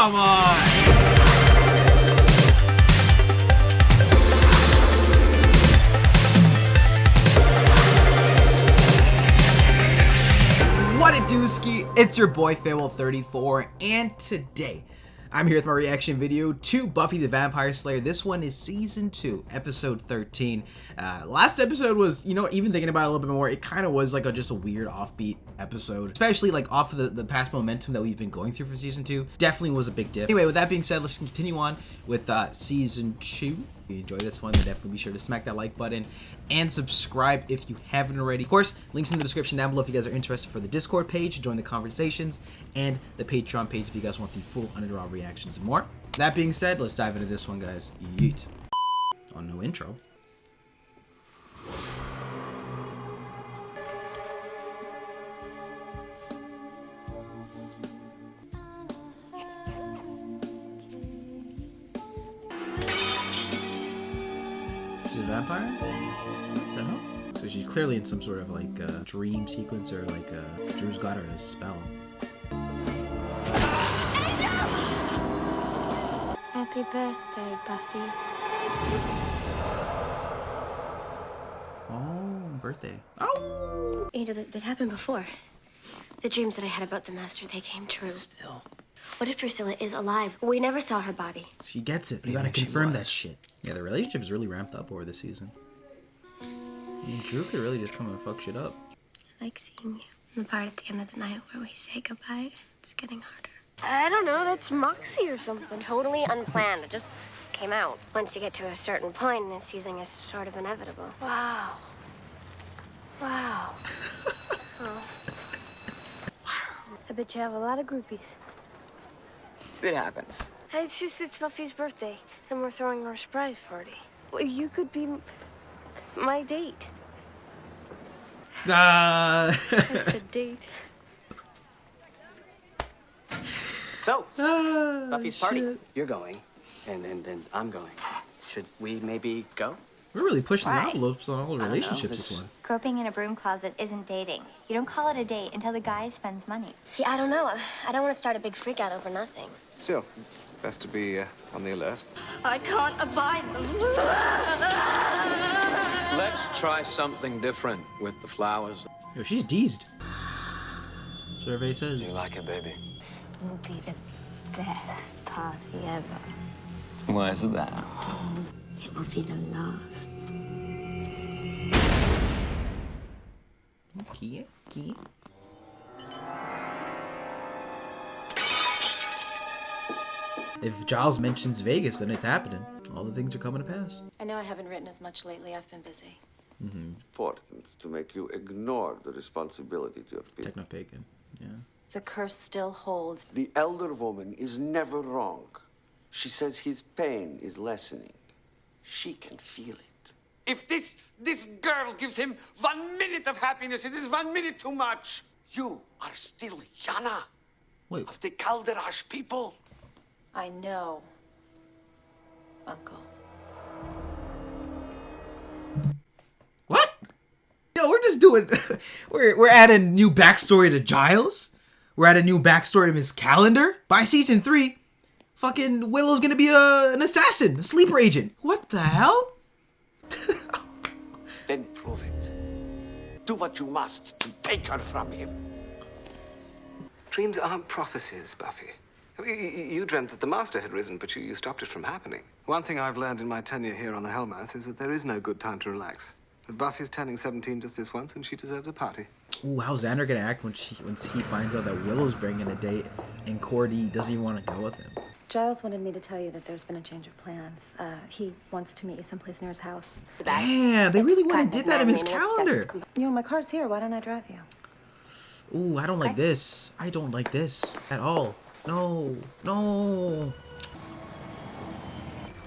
Come on! What it do, ski? It's your boy Farewell34, and today I'm here with my reaction video to Buffy the Vampire Slayer. This one is season 2, episode 13. Last episode was, even thinking about it a little bit more, it kind of was like just a weird offbeat episode, especially like off of the past momentum that we've been going through for season 2. Definitely was a big dip. Anyway, with that being said, let's continue on with season 2. If you enjoy this one, then definitely be sure to smack that like button and subscribe if you haven't already. Of course, links in the description down below if you guys are interested for the Discord page, join the conversations, and the Patreon page if you guys want the full Underdog reactions and more. That being said, let's dive into this one, guys. Yeet. Oh, no intro. She's a vampire? What the hell? So she's clearly in some sort of like dream sequence, or like Drew's got her in a spell. Happy birthday, Buffy. Oh, birthday. Oh! That happened before. The dreams that I had about the Master, they came true. Still. What if Drusilla is alive? We never saw her body. She gets it. You gotta confirm that shit. Yeah, the relationship is really ramped up over this season. I mean, Drew could really just come and fuck shit up. I like seeing you. The part at the end of the night where we say goodbye, it's getting harder. I don't know, that's Moxie or something. Totally unplanned. It just came out. Once you get to a certain point, and seizing is sort of inevitable. Wow. Wow. Oh. I bet you have a lot of groupies. It happens. It's Buffy's birthday, and we're throwing her a surprise party. Well, you could be my date. I said date. So, Buffy's party. Shit. You're going, and I'm going. Should we maybe go? We're really pushing the Why? envelopes on all the relationships It's- this one. Groping in a broom closet isn't dating. You don't call it a date until the guy spends money. See, I don't know. I don't want to start a big freak out over nothing. Still, best to be on the alert. I can't abide them. Let's try something different with the flowers. Yo, she's deezed. Survey says. Do you like it, baby? It will be the best party ever. Why is it that? It will be the last. Okay. If Giles mentions Vegas, then it's happening. All the things are coming to pass. I know I haven't written as much lately. I've been busy. Important to make you ignore the responsibility to your people. Techno-pagan. Yeah. The curse still holds. The elder woman is never wrong. She says his pain is lessening. She can feel it. If this girl gives him 1 minute of happiness, it is 1 minute too much. You are still Yana. Wait. Of the Kalderash people. I know, Uncle. What? Yo, we're just doing. we're adding new backstory to Giles. We're adding new backstory to Miss Calendar. By season 3, fucking Willow's gonna be an assassin, a sleeper agent. What the hell? Then prove it. Do what you must to take her from him. Dreams aren't prophecies, Buffy. I mean, you dreamt that the Master had risen, but you stopped it from happening. One thing I've learned in my tenure here on the Hellmouth is that there is no good time to relax. But Buffy's turning 17 just this once, and she deserves a party. Ooh, how's Xander gonna act when he finds out that Willow's bringing a date and Cordy doesn't even want to go with him? Giles wanted me to tell you that there's been a change of plans. He wants to meet you someplace near his house. Damn, they really went and did that in Miss Calendar. My car's here. Why don't I drive you? Ooh, I don't like this. I don't like this at all. No.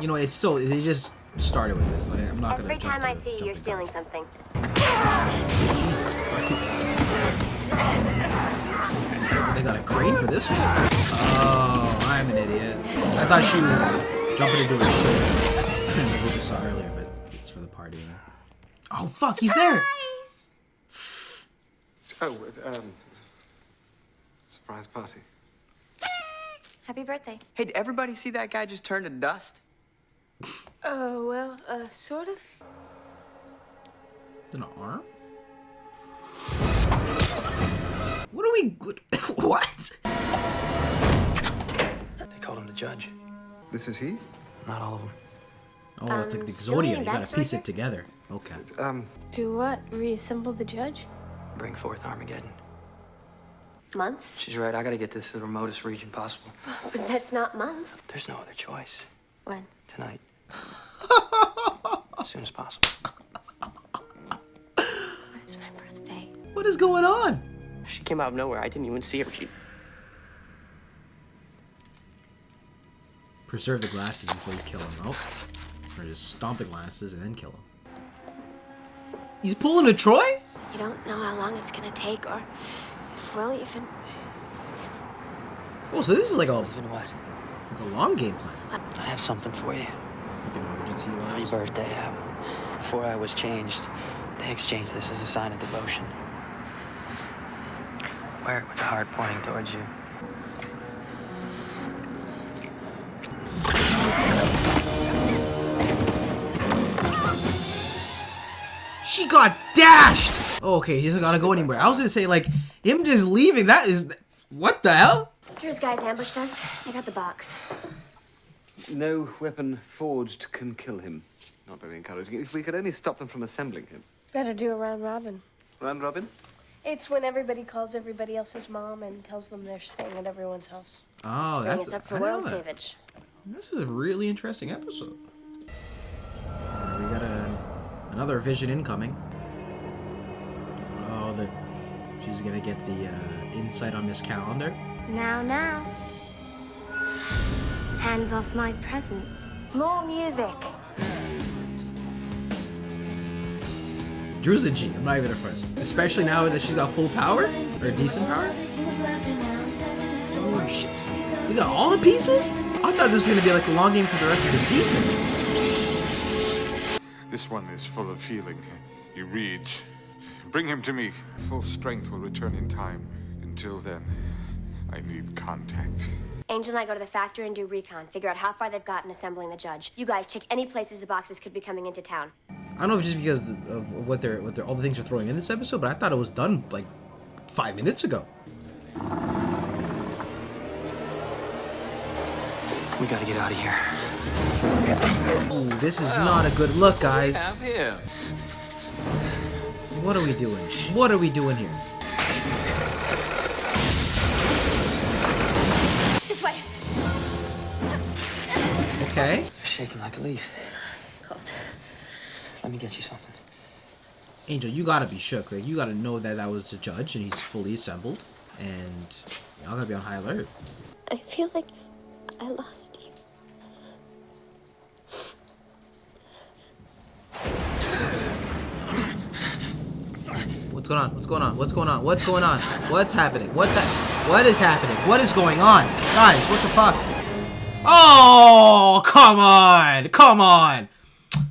It's still, they just started with this. Like, I'm not gonna. Every time I see you, you're stealing something. Jesus Christ. They got a crane for this one. Oh, I'm an idiot. I thought she was jumping into a ship. We just saw earlier, but it's for the party. Oh, fuck, he's there. Oh, surprise party. Happy birthday. Hey, did everybody see that guy just turn to dust? Oh, well, sort of. An arm? What are we... What? They called him the judge. This is he? Not all of them. Oh, it's like the still Exodia. any You gotta backstory piece here? it together. Okay. Do what? Reassemble the judge? Bring forth Armageddon. Months? She's right. I gotta get this to the remotest region possible. But that's not months. There's no other choice. When? Tonight. As soon as possible. It's my birthday. What is going on? She came out of nowhere. I didn't even see her. She... Preserve the glasses before you kill him. Oh. Or just stomp the glasses and then kill him. He's pulling a Troy? You don't know how long it's gonna take, or if we'll even... Oh, so this is like a Even what? long game plan. I have something for you. Like an emergency For your alarm. birthday, before I was changed, they exchanged this as a sign of devotion. Wear it with the heart pointing towards you. She got dashed! Oh, okay, he doesn't gotta go anywhere. I was gonna say, like, him just leaving, that is... What the hell? Drew's guys ambushed us. They got the box. No weapon forged can kill him. Not very encouraging. If we could only stop them from assembling him. Better do a round robin. Round robin? It's when everybody calls everybody else's mom and tells them they're staying at everyone's house. Oh, Spring that's... is up for I didn't world know that. savage. This is a really interesting episode. We got another vision incoming. Oh, she's gonna get the insight on this calendar. Now. Hands off my presents. More music. Drew's a G, I'm not even a friend. Especially now that she's got full power, or decent power. Oh shit. We got all the pieces? I thought this was gonna be like a long game for the rest of the season. This one is full of feeling. You read. Bring him to me. Full strength will return in time. Until then, I need contact. Angel and I go to the factory and do recon. Figure out how far they've gotten assembling the judge. You guys check any places the boxes could be coming into town. I don't know if it's just because of what they're all the things they're throwing in this episode, but I thought it was done like 5 minutes ago. We gotta get out of here. Ooh, this is not a good look, guys. Have him. What are we doing? What are we doing here? This way. Okay. You're shaking like a leaf. Cold. Let me get you something. Angel, you gotta be shook, right? You gotta know that that was the judge and he's fully assembled, and y'all gotta be on high alert. I feel like I lost you. What's going on? What's going on? What's going on? What's going on? What's happening? What is happening? What is going on? Guys, what the fuck? Oh, come on! Come on!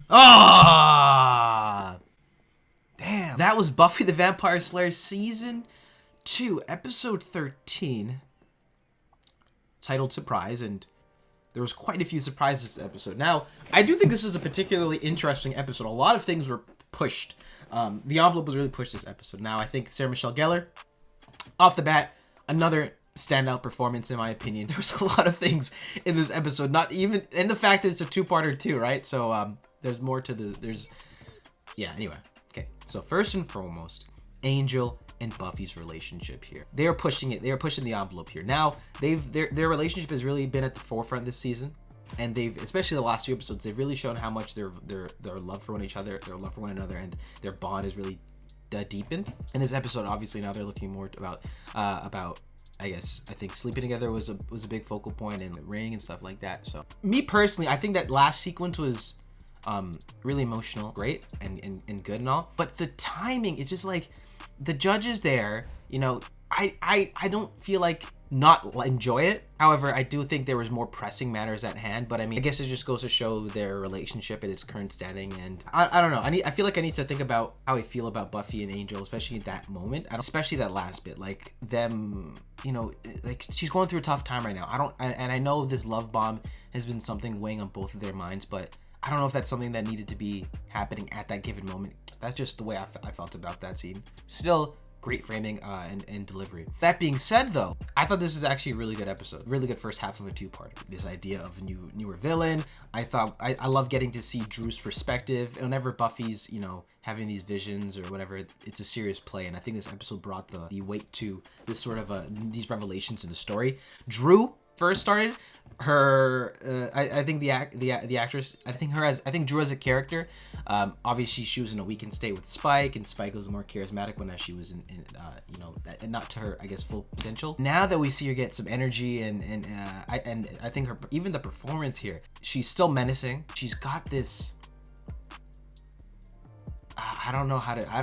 Ah! Damn. That was Buffy the Vampire Slayer Season 2, Episode 13. Titled Surprise, and there was quite a few surprises this episode. Now, I do think this is a particularly interesting episode. A lot of things were pushed. The envelope was really pushed this episode. Now, I think Sarah Michelle Gellar, off the bat, another standout performance in my opinion. There was a lot of things in this episode, not even, and the fact that it's a two-parter too, right? So, there's more to yeah, anyway. Okay, so first and foremost, Angel and Buffy's relationship here. They are pushing it. They are pushing the envelope here. Now, their relationship has really been at the forefront this season, and they've, especially the last few episodes, they've really shown how much their love for their love for one another, and their bond is really deepened. In this episode, obviously, now they're looking more about I think sleeping together was a big focal point, and the ring and stuff like that. So, me personally, I think that last sequence was really emotional, great, and good and all, but the timing is just like, the judge is there, you know, I don't feel like not enjoy it. However, I do think there was more pressing matters at hand, but I mean, I guess it just goes to show their relationship at its current standing. And I don't know, I feel like I need to think about how I feel about Buffy and Angel, especially in that moment, especially that last bit, like them, you know, like she's going through a tough time right now. And I know this love bomb has been something weighing on both of their minds, but I don't know if that's something that needed to be happening at that given moment. That's just the way I felt about that scene. Still, great framing and delivery. That being said, though, I thought this was actually a really good episode. Really good first half of a two-part. This idea of a newer villain. I love getting to see Drew's perspective. Whenever Buffy's, you know, having these visions or whatever, it's a serious play. And I think this episode brought the weight to this sort of these revelations in the story. Drew first started her I think the actress, I think Drew as a character, obviously she was in a weakened state with Spike, and Spike was more charismatic when she was in you know, and not to her, I guess, full potential. Now that we see her get some energy and I think her, even the performance here, she's still menacing. She's got this, I don't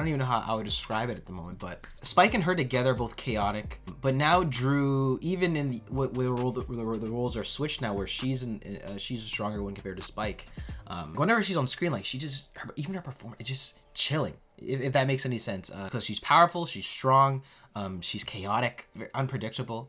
even know how I would describe it at the moment, but Spike and her together are both chaotic. But now Drew, even in where the roles are switched now, where she's a stronger one compared to Spike. Whenever she's on screen, like even her performance, it's just chilling. If that makes any sense, because she's powerful, she's strong, she's chaotic, very unpredictable,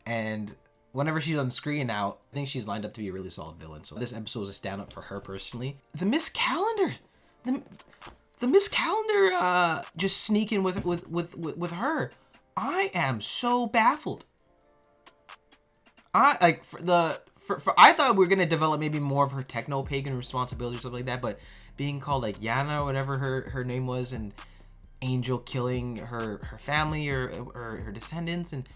and whenever she's on screen now, I think she's lined up to be a really solid villain. So this episode is a stand up for her personally. The Miss Calendar. The Miss Calendar just sneaking with her. I am so baffled. I thought we were gonna develop maybe more of her techno pagan responsibility or something like that, but being called like Yana or whatever her name was, and Angel killing her family or her descendants, and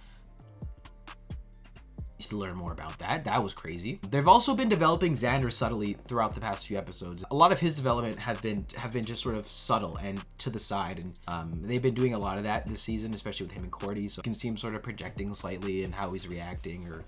to learn more about that was crazy. They've also been developing Xander subtly throughout the past few episodes. A lot of his development have been just sort of subtle and to the side, and they've been doing a lot of that this season, especially with him and Cordy. So you can see him sort of projecting slightly and how he's reacting, or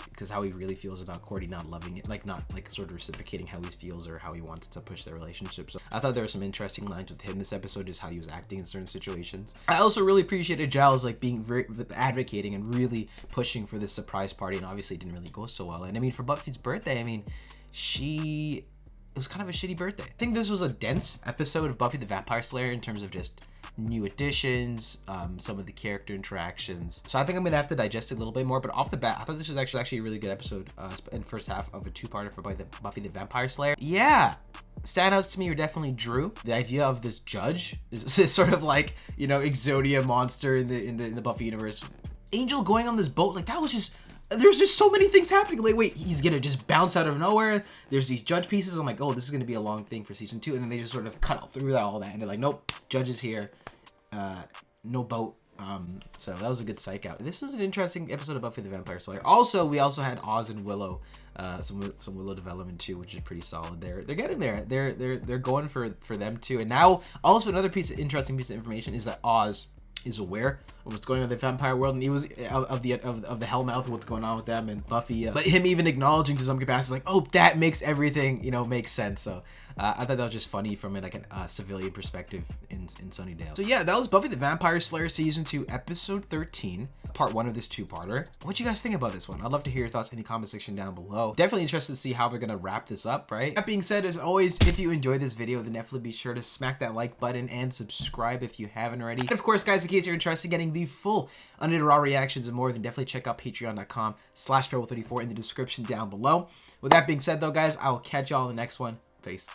because how he really feels about Cordy not loving it, like not like sort of reciprocating how he feels or how he wants to push their relationship. So I thought there were some interesting lines with him this episode, just how he was acting in certain situations. I also really appreciated Giles like being very advocating and really pushing for this surprise party, and obviously it didn't really go so well. And I mean, for Buffy's birthday, I mean, it was kind of a shitty birthday. I think this was a dense episode of Buffy the Vampire Slayer in terms of just new additions, some of the character interactions. So I think I'm gonna have to digest it a little bit more, but off the bat, I thought this was actually a really good episode in the first half of a two-parter for Buffy the Vampire Slayer. Yeah, standouts to me are definitely Drew. The idea of this judge is sort of like, you know, Exodia monster in the Buffy universe. Angel going on this boat, like that was just, there's just so many things happening. Like, wait, he's gonna just bounce out of nowhere. There's these judge pieces. I'm like, oh, this is gonna be a long thing for season 2. And then they just sort of cut through all that, and they're like, nope, judge is here, no boat. So that was a good psych out. This was an interesting episode of Buffy the Vampire Slayer. Also, we also had Oz and Willow, some Willow development too, which is pretty solid. They're getting there. They're going for them too. And now also another interesting piece of information is that Oz is aware of what's going on in the vampire world, and he was of the Hellmouth, what's going on with them, and Buffy, but him even acknowledging to some capacity, like, oh, that makes everything, you know, make sense. So I thought that was just funny from like a civilian perspective in Sunnydale. So yeah, that was Buffy the Vampire Slayer season 2, episode 13, part 1 of this two-parter. What you guys think about this one? I'd love to hear your thoughts in the comment section down below. Definitely interested to see how they're gonna wrap this up, right? That being said, as always, if you enjoyed this video, then definitely be sure to smack that like button and subscribe if you haven't already. And of course, guys, in case you're interested in getting the full unedited raw reactions and more, then definitely check out patreon.com/farewell34 in the description down below. With that being said, though, guys, I will catch y'all in the next one. Peace.